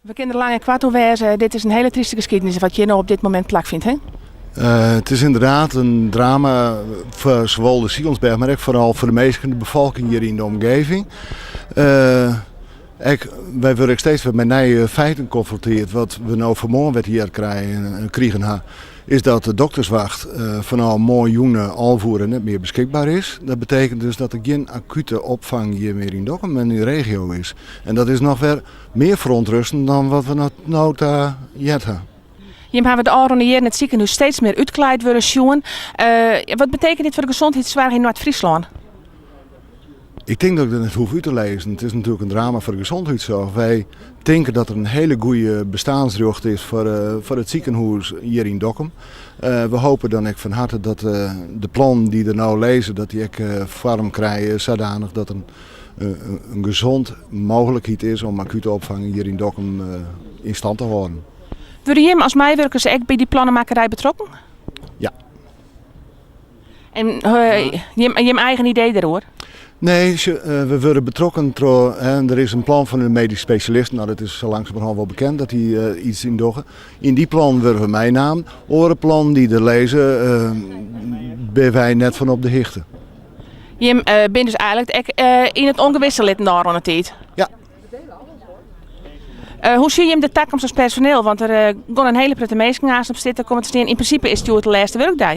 We kunnen er lang en kwart over wijzen. Dit is een hele trieste geschiedenis wat je nou op dit moment plakvindt, hè? Het is inderdaad een drama voor zowel de Sielsberg, maar ook vooral voor de meeste bevolking hier in de omgeving. Wij worden steeds weer met nieuwe feiten geconfronteerd. Wat we nou vanmorgen hier krijgen, is dat de dokterswacht van al miljoenen alvoeren niet meer beschikbaar is. Dat betekent dus dat er geen acute opvang hier meer in Dokkum en in de regio is. En dat is nog weer meer verontrustend dan wat we nou hebben. Je hebben de afgelopen jaren in het ziekenhuis steeds meer uitgeleid worden zien. Wat betekent dit voor de gezondheidszorg in Noord-Friesland? Ik denk dat ik dat net hoef uit te lezen. Het is natuurlijk een drama voor de gezondheidszorg. Wij denken dat er een hele goede bestaansrecht is voor het ziekenhuis hier in Dokkum. We hopen dan ook van harte dat de plan die er nou lezen, dat die ook vorm krijgen zodanig dat er een gezond mogelijkheid is om acute opvang hier in Dokkum in stand te houden. Worden jullie als medewerkers ook bij die plannenmakerij betrokken? Ja. En je eigen idee daarover? Nee, we worden betrokken. Er is een plan van een medisch specialist. Nou, dat is zo langzamerhand wel bekend dat hij iets in doggen. In die plan worden we meenamen. Een plan die er lezen, ben wij net van op de hichte. Je bent dus eigenlijk in het ongewisse lid aan het tijd. Ja. Hoe zie je hem de toekomst als personeel? Want er gaan een hele pruttige mensen naast op zitten. Komt het in principe is het de laatste werkdag.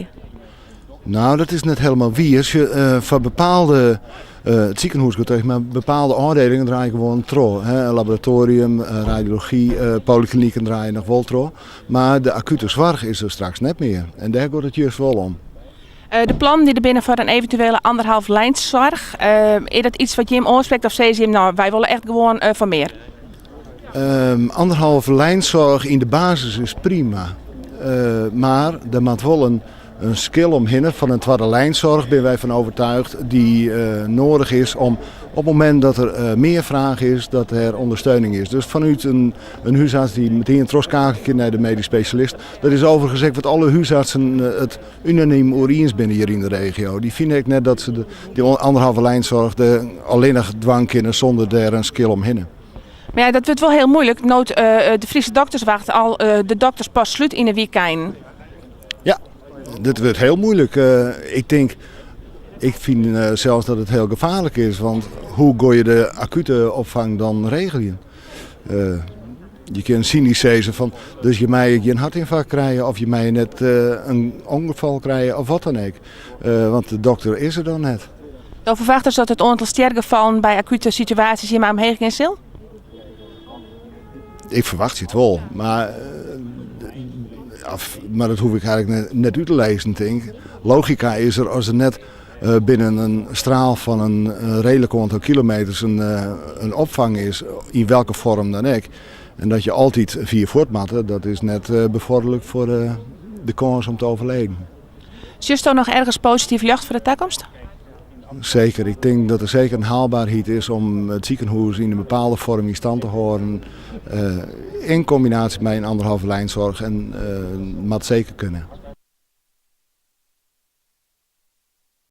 Nou, dat is net helemaal wie. Als je voor bepaalde, het ziekenhuis gaat tegen, maar bepaalde afdelingen draaien gewoon tro. Laboratorium, radiologie, polyklinieken draaien nog wel tro. Maar de acute zorg is er straks net meer. En daar gaat het juist wel om. De plan die er binnen voor een eventuele 1,5 lijnszorg, is dat iets wat je hem aanspreekt of zei je hem, nou, wij willen echt gewoon van meer? 1,5 lijnzorg in de basis is prima. Maar er moet wel een skill omheen van een tweede lijnzorg, ben wij van overtuigd, die nodig is om op het moment dat er meer vraag is, dat er ondersteuning is. Dus vanuit een huisarts die meteen troskaken naar de medisch specialist. Dat is overigens ook wat alle huisartsen het unaniem ooriens binnen hier in de regio. Die vinden ik net dat ze die 1,5 lijnzorg alleen nog dwang kunnen zonder daar een skill omheen. Maar ja, dat wordt wel heel moeilijk. De Friese dokterswacht al de dokters pas sluit in een weekend. Ja, dit wordt heel moeilijk. Ik vind zelfs dat het heel gevaarlijk is. Want hoe gooi je de acute opvang dan regelen? Je kunt cynisch zeggen van, dus je mij een hartinfarct krijgen of je mij net een ongeval krijgen of wat dan ook. Want de dokter is er dan net. Dan verwacht dus dat het aantal sterfgevallen bij acute situaties hier maar omheen geen zil? Ik verwacht het wel, maar dat hoef ik eigenlijk net uit te lezen, denk ik. Logica is er als er net binnen een straal van een redelijk aantal kilometers een opvang is, in welke vorm dan ook. En dat je altijd via voortmatten, dat is net bevorderlijk voor de kans om te overleven. Is er nog ergens positief lucht voor de toekomst? Zeker, ik denk dat er zeker een haalbaarheid is om het ziekenhuis in een bepaalde vorm in stand te houden. In combinatie met een 1,5 lijnzorg en moet zeker kunnen.